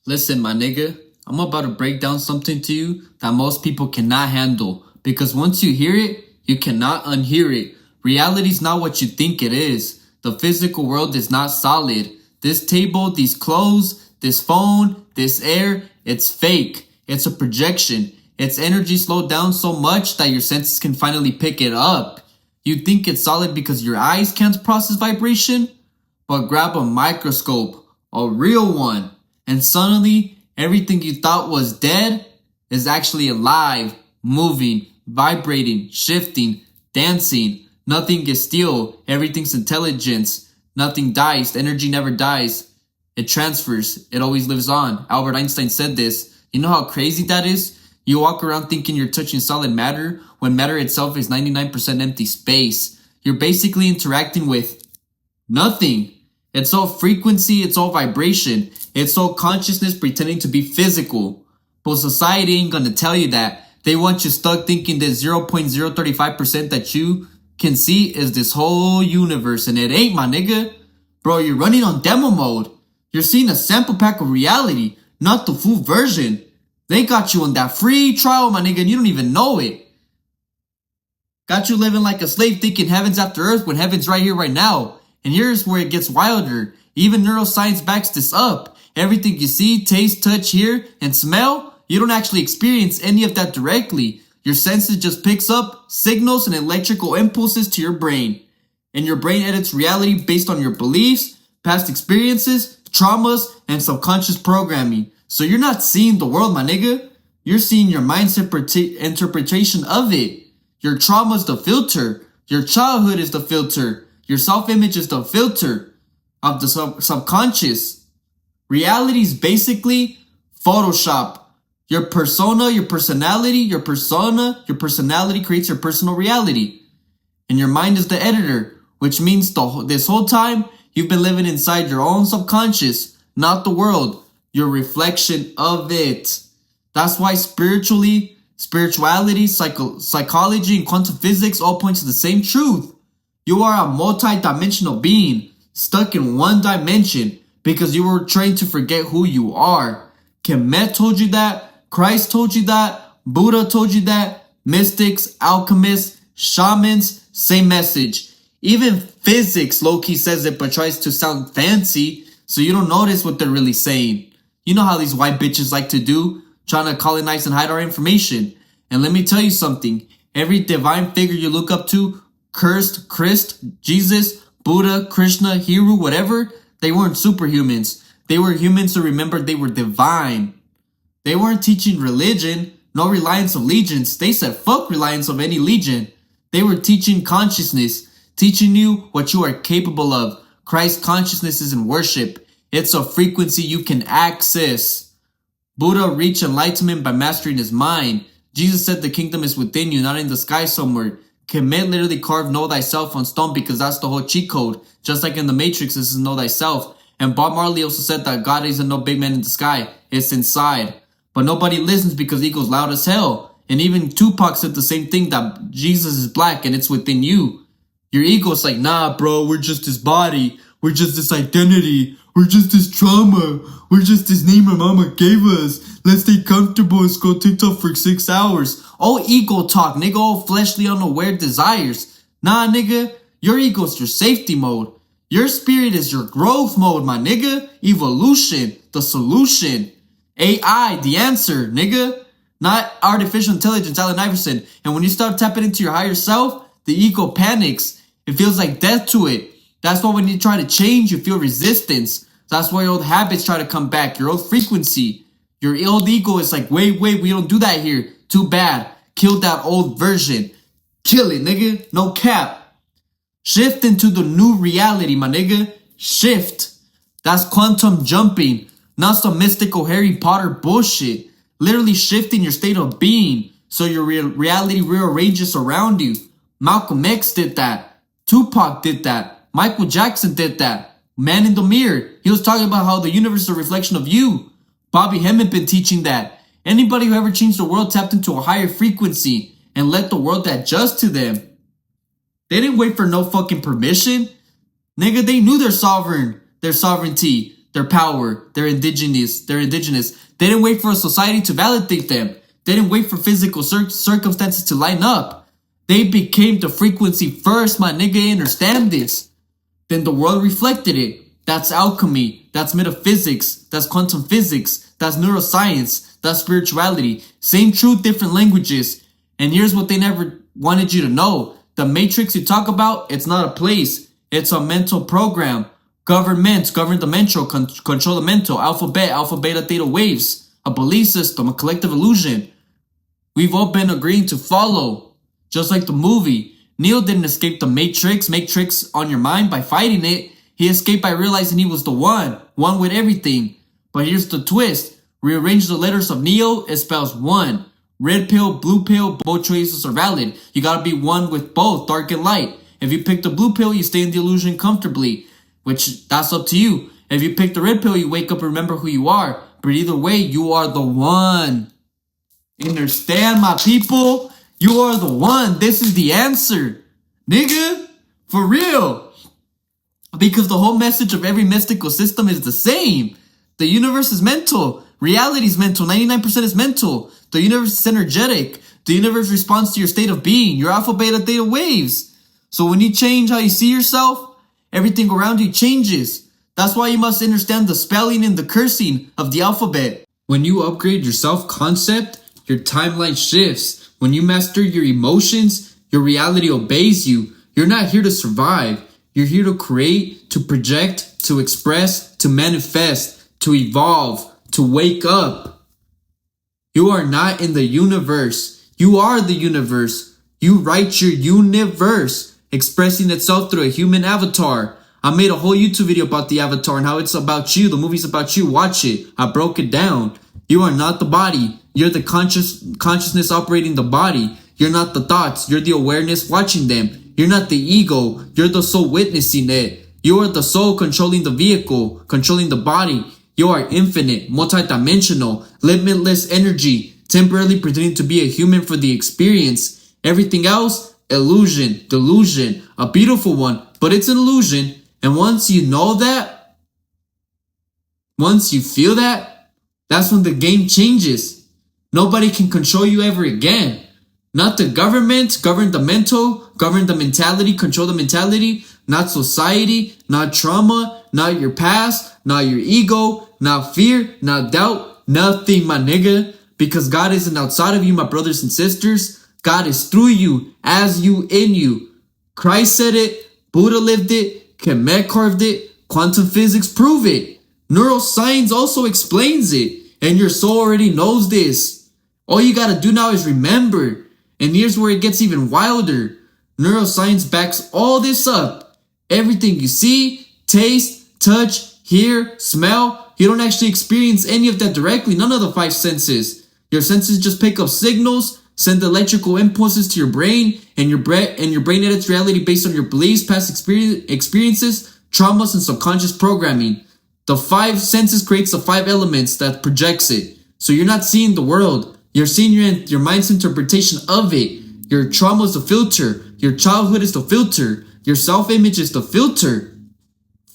Listen, my nigga, I'm about to break down something to you that most people cannot handle. Because once you hear it, you cannot unhear it. Reality's not what you think it is. The physical world is not solid. This table, these clothes, this phone, this air, it's fake. It's a projection. Its energy slowed down so much that your senses can finally pick it up. You think it's solid because your eyes can't process vibration? But grab a microscope, a real one, and suddenly everything you thought was dead is actually alive, moving, vibrating, shifting, dancing. Nothing is still, everything's intelligence. Nothing dies, energy never dies. It transfers, it always lives on. Albert Einstein said this. You know how crazy that is? You walk around thinking you're touching solid matter when matter itself is 99% empty space. You're basically interacting with nothing. It's all frequency, it's all vibration. It's all consciousness pretending to be physical. But society ain't gonna tell you that. They want you stuck thinking that 0.035% that you can see is this whole universe, and it ain't, my nigga. Bro, you're running on demo mode. You're seeing a sample pack of reality, not the full version. They got you on that free trial, my nigga, and you don't even know it. Got you living like a slave thinking heaven's after earth when heaven's right here, right now. And here's where it gets wilder. Even neuroscience backs this up. Everything you see, taste, touch, hear, and smell, you don't actually experience any of that directly. Your senses just picks up signals and electrical impulses to your brain. And your brain edits reality based on your beliefs, past experiences, traumas, and subconscious programming. So you're not seeing the world, my nigga. You're seeing your mind's interpretation of it. Your trauma is the filter. Your childhood is the filter. Your self-image is the filter of the subconscious. Reality is basically Photoshop. Your persona, your personality creates your personal reality. And your mind is the editor, which means this whole time you've been living inside your own subconscious, not the world, your reflection of it. That's why spirituality, psychology, and quantum physics all point to the same truth. You are a multi-dimensional being, stuck in one dimension, because you were trained to forget who you are. Kemet told you that, Christ told you that, Buddha told you that, mystics, alchemists, shamans, same message. Even physics low-key says it but tries to sound fancy, so you don't notice what they're really saying. You know how these white bitches like to do, trying to colonize and hide our information. And let me tell you something, every divine figure you look up to, Christ, Jesus, Buddha, Krishna, Hero, whatever, they weren't superhumans. They were humans who remembered they were divine. They weren't teaching religion, no reliance of legions. They said fuck reliance of any legion. They were teaching consciousness, teaching you what you are capable of. Christ consciousness isn't worship. It's a frequency you can access. Buddha reached enlightenment by mastering his mind. Jesus said the kingdom is within you, not in the sky somewhere. Kemet literally carved know thyself on stone because that's the whole cheat code. Just like in the Matrix, this is know thyself. And Bob Marley also said that God isn't no big man in the sky. It's inside. But nobody listens because ego's loud as hell. And even Tupac said the same thing, that Jesus is black and it's within you. Your ego's like, nah bro, we're just this body. We're just this identity. We're just this trauma. We're just this name my mama gave us. Let's stay comfortable and scroll TikTok for 6 hours. All ego talk, nigga. All fleshly, unaware desires. Nah, nigga. Your ego's your safety mode. Your spirit is your growth mode, my nigga. Evolution, the solution. AI, the answer, nigga. Not artificial intelligence, Allen Iverson. And when you start tapping into your higher self, the ego panics. It feels like death to it. That's why when you try to change, you feel resistance. That's why your old habits try to come back. Your old frequency. Your old ego is like, wait, we don't do that here. Too bad. Kill that old version. Kill it, nigga. No cap. Shift into the new reality, my nigga. Shift. That's quantum jumping. Not some mystical Harry Potter bullshit. Literally shifting your state of being so your reality rearranges around you. Malcolm X did that. Tupac did that. Michael Jackson did that. Man in the Mirror. He was talking about how the universe is a reflection of you. Bobby Hemmett been teaching that. Anybody who ever changed the world tapped into a higher frequency and let the world adjust to them. They didn't wait for no fucking permission. Nigga, they knew their sovereignty. their power, they're indigenous. They didn't wait for a society to validate them. They didn't wait for physical circumstances to line up. They became the frequency first, my nigga, understand this. Then the world reflected it. That's alchemy, that's metaphysics, that's quantum physics, that's neuroscience, that's spirituality. Same truth, different languages. And here's what they never wanted you to know. The matrix you talk about, it's not a place. It's a mental program. Government, govern the mental, control the mental. Alphabet, alpha, beta, theta waves. A belief system, a collective illusion. We've all been agreeing to follow. Just like the movie. Neo didn't escape the matrix, make tricks on your mind by fighting it. He escaped by realizing he was the one with everything. But here's the twist. Rearrange the letters of Neo, it spells one. Red pill, blue pill, both choices are valid. You gotta be one with both, dark and light. If you pick the blue pill, you stay in the illusion comfortably, which that's up to you. If you pick the red pill, you wake up and remember who you are. But either way, you are the one. Understand, my people? You are the one. This is the answer. Nigga, for real. Because the whole message of every mystical system is the same. The universe is mental. Reality is mental. 99% is mental. The universe is energetic. The universe responds to your state of being, your alpha, beta, theta waves. So when you change how you see yourself, everything around you changes. That's why you must understand the spelling and the cursing of the alphabet. When you upgrade your self-concept, your timeline shifts. When you master your emotions, your reality obeys you. You're not here to survive. You're here to create, to project, to express, to manifest, to evolve, to wake up. You are not in the universe. You are the universe. You write your universe, expressing itself through a human avatar. I made a whole YouTube video about the avatar and how it's about you. The movie's about you. Watch it. I broke it down. You are not the body. You're the consciousness operating the body. You're not the thoughts. You're the awareness watching them. You're not the ego. You're the soul witnessing it. You are the soul controlling the vehicle, controlling the body. You are infinite, multidimensional, limitless energy, temporarily pretending to be a human for the experience. Everything else, illusion, delusion, a beautiful one, but it's an illusion. And once you know that, once you feel that, that's when the game changes. Nobody can control you ever again. Not the government, govern the mental, govern the mentality, control the mentality. Not society, not trauma, not your past, not your ego, not fear, not doubt, nothing, my nigga. Because God isn't outside of you, my brothers and sisters. God is through you, as you, in you. Christ said it, Buddha lived it, Kemet carved it, quantum physics prove it. Neuroscience also explains it, and your soul already knows this. All you gotta do now is remember. And here's where it gets even wilder. Neuroscience backs all this up. Everything you see, taste, touch, hear, smell, you don't actually experience any of that directly. None of the five senses. Your senses just pick up signals, send electrical impulses to your brain, and your brain edits reality based on your beliefs, past experiences, traumas, and subconscious programming. The five senses creates the five elements that projects it. So you're not seeing the world. You're seeing your mind's interpretation of it. Your trauma is the filter. Your childhood is the filter. Your self-image is the filter.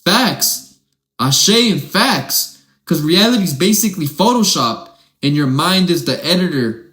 Facts. Ashe and facts. Because reality is basically Photoshop. And your mind is the editor.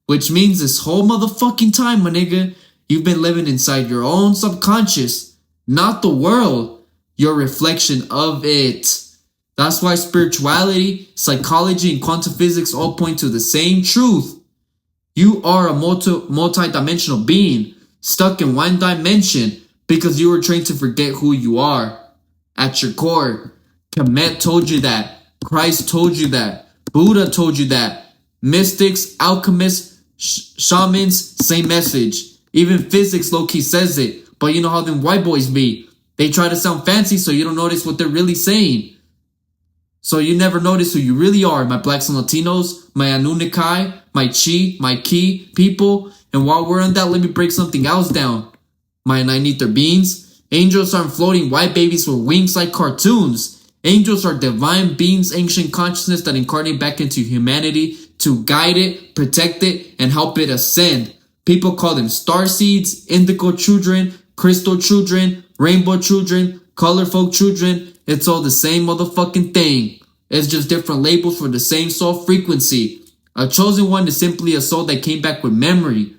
Which means this whole motherfucking time, my nigga, you've been living inside your own subconscious. Not the world. Your reflection of it. That's why spirituality, psychology, and quantum physics all point to the same truth. You are a multi-dimensional being, stuck in one dimension because you were trained to forget who you are. At your core, Kemet told you that. Christ told you that. Buddha told you that. Mystics, alchemists, shamans, same message. Even physics low-key says it. But you know how them white boys be. They try to sound fancy so you don't notice what they're really saying. So you never notice who you really are, my blacks and Latinos, my Anunnaki, my Chi, my Ki people. And while we're on that, let me break something else down. My nine-ether beings, angels aren't floating white babies with wings like cartoons. Angels are divine beings, ancient consciousness that incarnate back into humanity to guide it, protect it, and help it ascend. People call them starseeds, indigo children, crystal children, rainbow children, color folk children, it's all the same motherfucking thing. It's just different labels for the same soul frequency. A chosen one is simply a soul that came back with memory.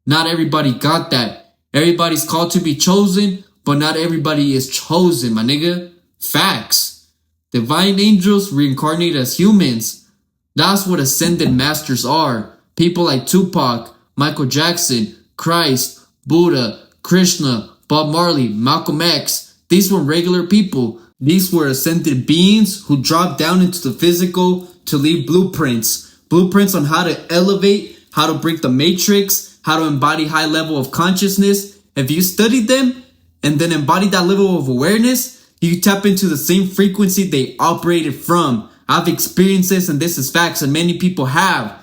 Not everybody got that. Everybody's called to be chosen, but not everybody is chosen, my nigga. Facts. Divine angels reincarnate as humans. That's what ascended masters are. People like Tupac, Michael Jackson, Christ, Buddha, Krishna, Bob Marley, Malcolm X. These were regular people. These were ascended beings who dropped down into the physical to leave blueprints. Blueprints on how to elevate, how to break the matrix, how to embody high level of consciousness. If you studied them and then embody that level of awareness, you tap into the same frequency they operated from. I've experienced this, and this is facts, and many people have.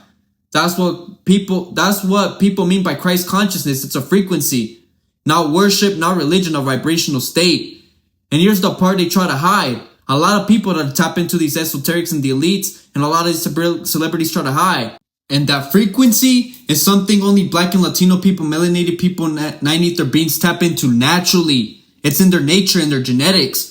That's what people mean by Christ consciousness. It's a frequency, not worship, not religion, a vibrational state. And here's the part they try to hide. A lot of people that tap into these esoterics and the elites, and a lot of these celebrities try to hide. And that frequency is something only Black and Latino people, melanated people, nine ether beings tap into naturally. It's in their nature, in their genetics.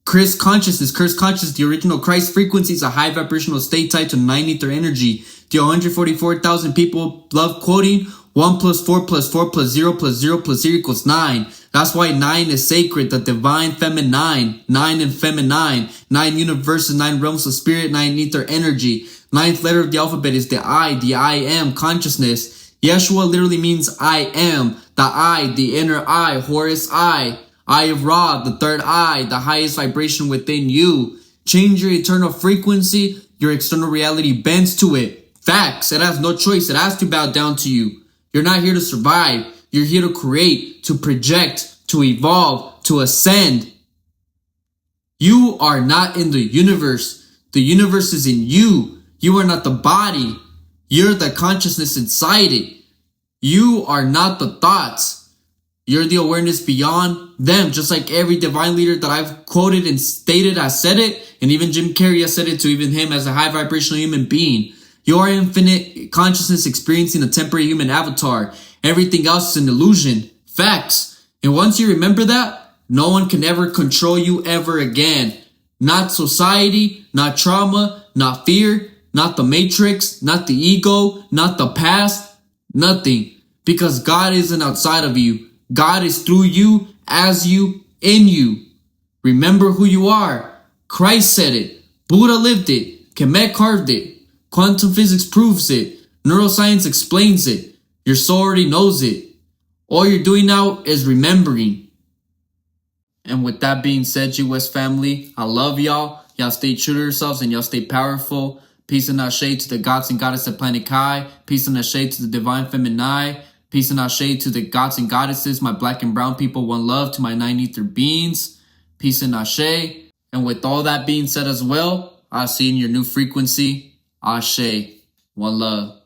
Christ consciousness, the original Christ frequency is a high vibrational state tied to nine ether energy. The 144,000 people love quoting 1 plus 4 plus 4 plus 0 plus 0 plus 0 equals 9. That's why 9 is sacred, the divine feminine, 9 and feminine, 9 universes, 9 realms of spirit, 9 ether energy. Ninth letter of the alphabet is the I am consciousness. Yeshua literally means I am, the inner eye, Horus eye of Ra, the third eye, the highest vibration within you. Change your eternal frequency, your external reality bends to it. Facts, it has no choice, it has to bow down to you. You're not here to survive, you're here to create, to project, to evolve, to ascend. You are not in the universe is in you. You are not the body, you're the consciousness inside it. You are not the thoughts. You're the awareness beyond them, just like every divine leader that I've quoted and stated has said it, and even Jim Carrey has said it to even him as a high vibrational human being. You are infinite consciousness experiencing a temporary human avatar. Everything else is an illusion. Facts. And once you remember that, no one can ever control you ever again. Not society, not trauma, not fear, not the matrix, not the ego, not the past, nothing. Because God isn't outside of you. God is through you, as you, in you. Remember who you are. Christ said it. Buddha lived it. Kemet carved it. Quantum physics proves it. Neuroscience explains it. Your soul already knows it. All you're doing now is remembering. And with that being said, US family, I love y'all. Y'all stay true to yourselves and y'all stay powerful. Peace and ashe to the gods and goddesses of planet Kai. Peace and ashe to the divine feminine. Peace and ashe to the gods and goddesses, my black and brown people. One love to my nine ether beings. Peace and ashe. And with all that being said as well, I'll see you in your new frequency. Ashe. One love.